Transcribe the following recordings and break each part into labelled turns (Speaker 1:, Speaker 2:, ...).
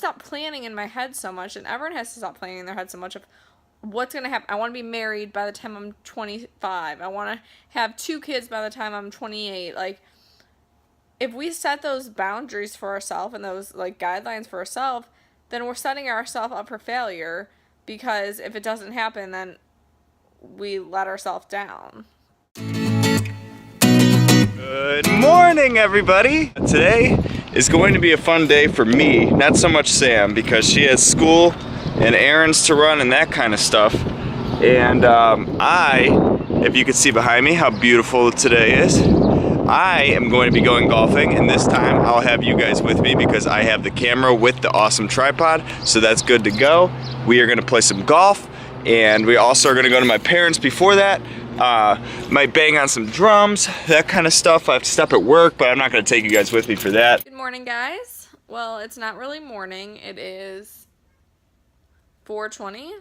Speaker 1: stop planning in my head so much, and everyone has to stop planning in their head so much of what's going to happen. I want to be married by the time I'm 25. I want to have 2 kids by the time I'm 28. Like, if we set those boundaries for ourselves and those, like, guidelines for ourselves, then we're setting ourselves up for failure, because if it doesn't happen, then we let ourselves down.
Speaker 2: Good morning, everybody. Today is going to be a fun day for me, not so much Sam, because she has school and errands to run and that kind of stuff. And if you can see behind me how beautiful today is, I am going to be going golfing, and this time I'll have you guys with me because I have the camera with the awesome tripod, so that's good to go. We are going to play some golf, and we also are going to go to my parents before that. Might bang on some drums, that kind of stuff. I have to stop at work, but I'm not going to take you guys with me for that.
Speaker 1: Good morning, guys. Well, it's not really morning. It is 4:20,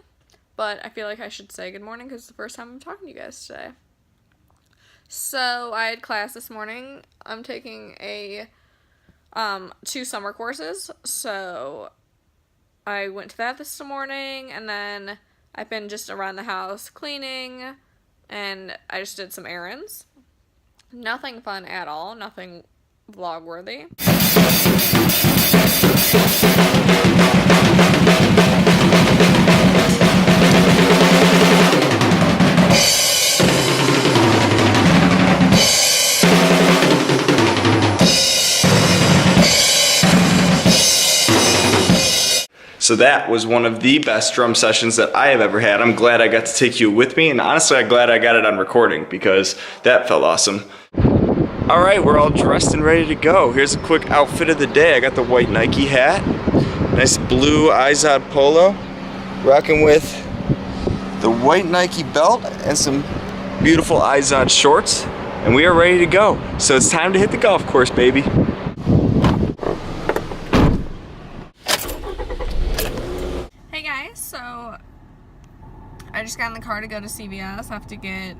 Speaker 1: but I feel like I should say good morning because it's the first time I'm talking to you guys today. So I had class this morning. I'm taking 2 summer courses, so I went to that this morning, and then I've been just around the house cleaning, and I just did some errands. Nothing fun at all, nothing vlog worthy.
Speaker 2: So that was one of the best drum sessions that I have ever had. I'm glad I got to take you with me, and honestly, I'm glad I got it on recording because that felt awesome. All right, we're all dressed and ready to go. Here's a quick outfit of the day. I got the white Nike hat, nice blue Izod polo, rocking with the white Nike belt and some beautiful Izod shorts, and we are ready to go. So it's time to hit the golf course, baby.
Speaker 1: So I just got in the car to go to CVS. I have to get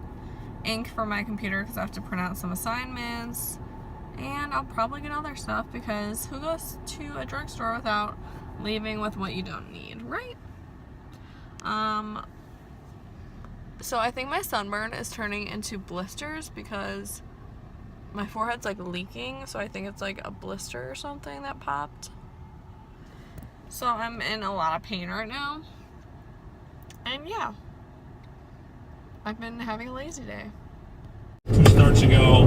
Speaker 1: ink for my computer because I have to print out some assignments, and I'll probably get other stuff because who goes to a drugstore without leaving with what you don't need, right? So I think my sunburn is turning into blisters because my forehead's like leaking, so I think it's like a blister or something that popped. So I'm in a lot of pain right now. And yeah, I've been having a lazy day.
Speaker 3: 2 starts ago,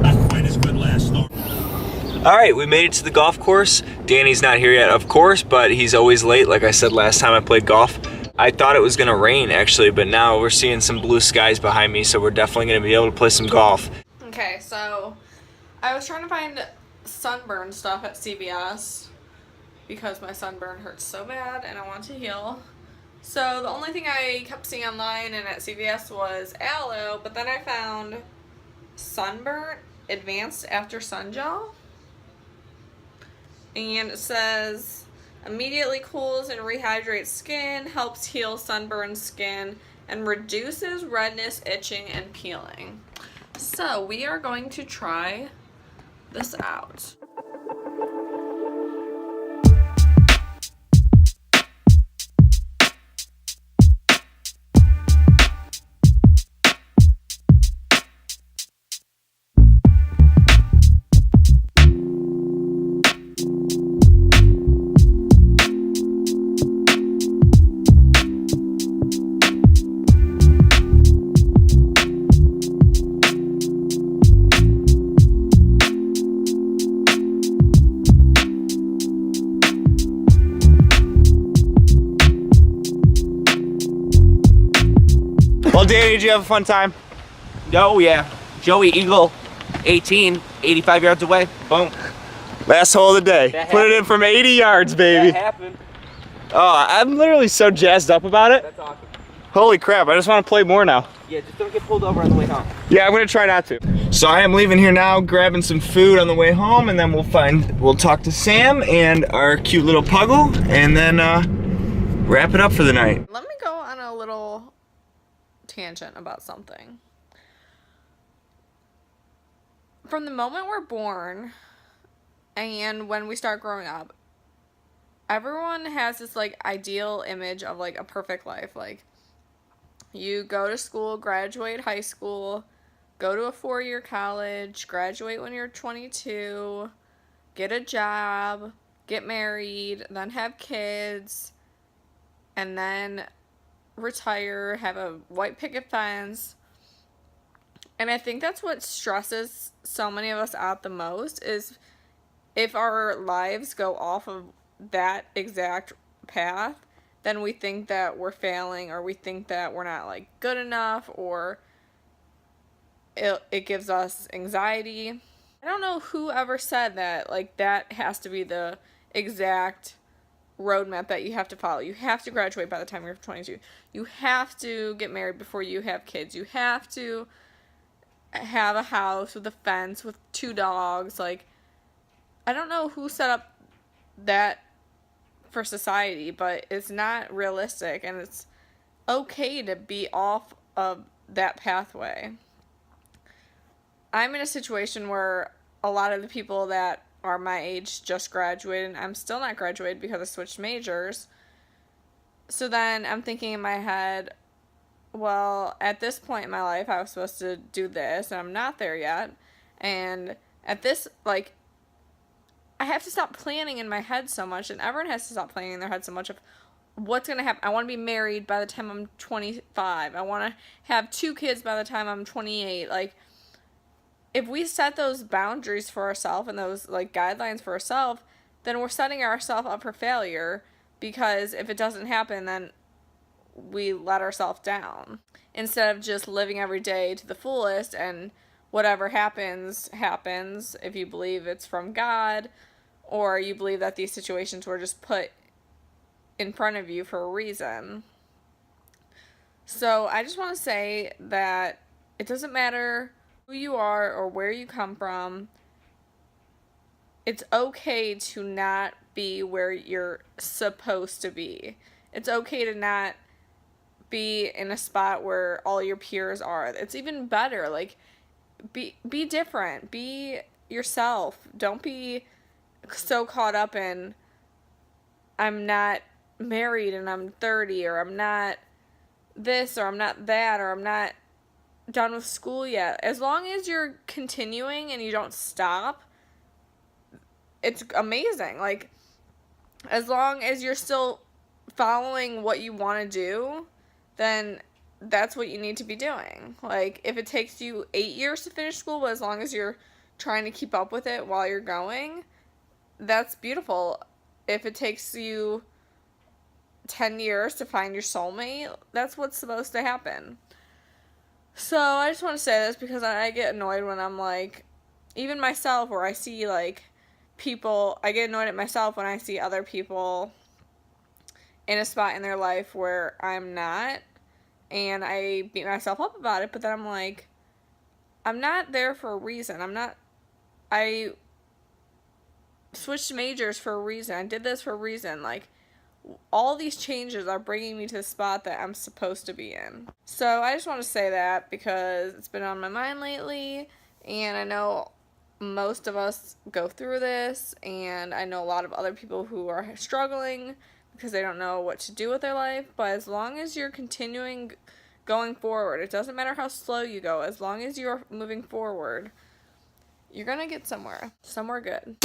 Speaker 3: not quite as good last start.
Speaker 2: All right, we made it to the golf course. Danny's not here yet, of course, but he's always late, like I said last time I played golf. I thought it was gonna rain actually, but now we're seeing some blue skies behind me, so we're definitely gonna be able to play some golf.
Speaker 1: Okay, so I was trying to find sunburn stuff at CVS because my sunburn hurts so bad and I want to heal. So the only thing I kept seeing online and at CVS was aloe, but then I found sunburn advanced after sun gel, and it says immediately cools and rehydrates skin, helps heal sunburned skin, and reduces redness, itching, and peeling. So we are going to try this out.
Speaker 2: Well, Danny, did you have a fun time?
Speaker 4: Oh yeah, Joey Eagle, 18, 85 yards away, boom.
Speaker 2: Last hole of the day.
Speaker 4: That
Speaker 2: Put it
Speaker 4: happened.
Speaker 2: in from 80 yards, baby.
Speaker 4: That happened.
Speaker 2: Oh, I'm literally so jazzed up about it.
Speaker 4: That's awesome.
Speaker 2: Holy crap, I just want to play more now.
Speaker 4: Yeah, just don't get pulled over on the way home.
Speaker 2: Yeah, I'm gonna try not to. So I am leaving here now, grabbing some food on the way home, and then we'll talk to Sam and our cute little puggle, and then wrap it up for the night.
Speaker 1: Let me go on a little tangent about something. From the moment we're born and when we start growing up, everyone has this like ideal image of like a perfect life. Like, you go to school, graduate high school, go to a 4-year college, graduate when you're 22, get a job, get married, then have kids, and then retire, have a white picket fence. And I think that's what stresses so many of us out the most, is if our lives go off of that exact path, then we think that we're failing, or we think that we're not like good enough, or it gives us anxiety. I don't know who ever said that like that has to be the exact roadmap that you have to follow. You have to graduate by the time you're 22. You have to get married before you have kids. You have to have a house with a fence with 2 dogs. Like, I don't know who set up that for society, but it's not realistic, and it's okay to be off of that pathway. I'm in a situation where a lot of the people that are my age just graduated, and I'm still not graduated because I switched majors. So then I'm thinking in my head, well, at this point in my life, I was supposed to do this, and I'm not there yet. And at this, like, I have to stop planning in my head so much, and everyone has to stop planning in their head so much of what's going to happen. I want to be married by the time I'm 25. I want to have 2 kids by the time I'm 28. Like, if we set those boundaries for ourselves and those, like, guidelines for ourselves, then we're setting ourselves up for failure, because if it doesn't happen, then we let ourselves down. Instead of just living every day to the fullest, and whatever happens, happens, if you believe it's from God, or you believe that these situations were just put in front of you for a reason. So I just want to say that it doesn't matter who you are or where you come from. It's okay to not be where you're supposed to be. It's okay to not be in a spot where all your peers are. It's even better. Like, be different. Be yourself. Don't be so caught up in, I'm not married and I'm 30, or I'm not this, or I'm not that, or I'm not done with school yet. As long as you're continuing and you don't stop, it's amazing. Like, as long as you're still following what you want to do, then that's what you need to be doing. Like, if it takes you 8 years to finish school, but as long as you're trying to keep up with it while you're going, that's beautiful. If it takes you 10 years to find your soulmate, that's what's supposed to happen. So I just want to say this because I get annoyed when I'm like, even myself, where I see like people, I get annoyed at myself when I see other people in a spot in their life where I'm not, and I beat myself up about it. But then I'm like, I'm not there for a reason. I switched majors for a reason. I did this for a reason. Like, all these changes are bringing me to the spot that I'm supposed to be in. So I just want to say that because it's been on my mind lately, and I know most of us go through this, and I know a lot of other people who are struggling because they don't know what to do with their life. But as long as you're continuing going forward, it doesn't matter how slow you go, as long as you're moving forward, you're gonna get somewhere good.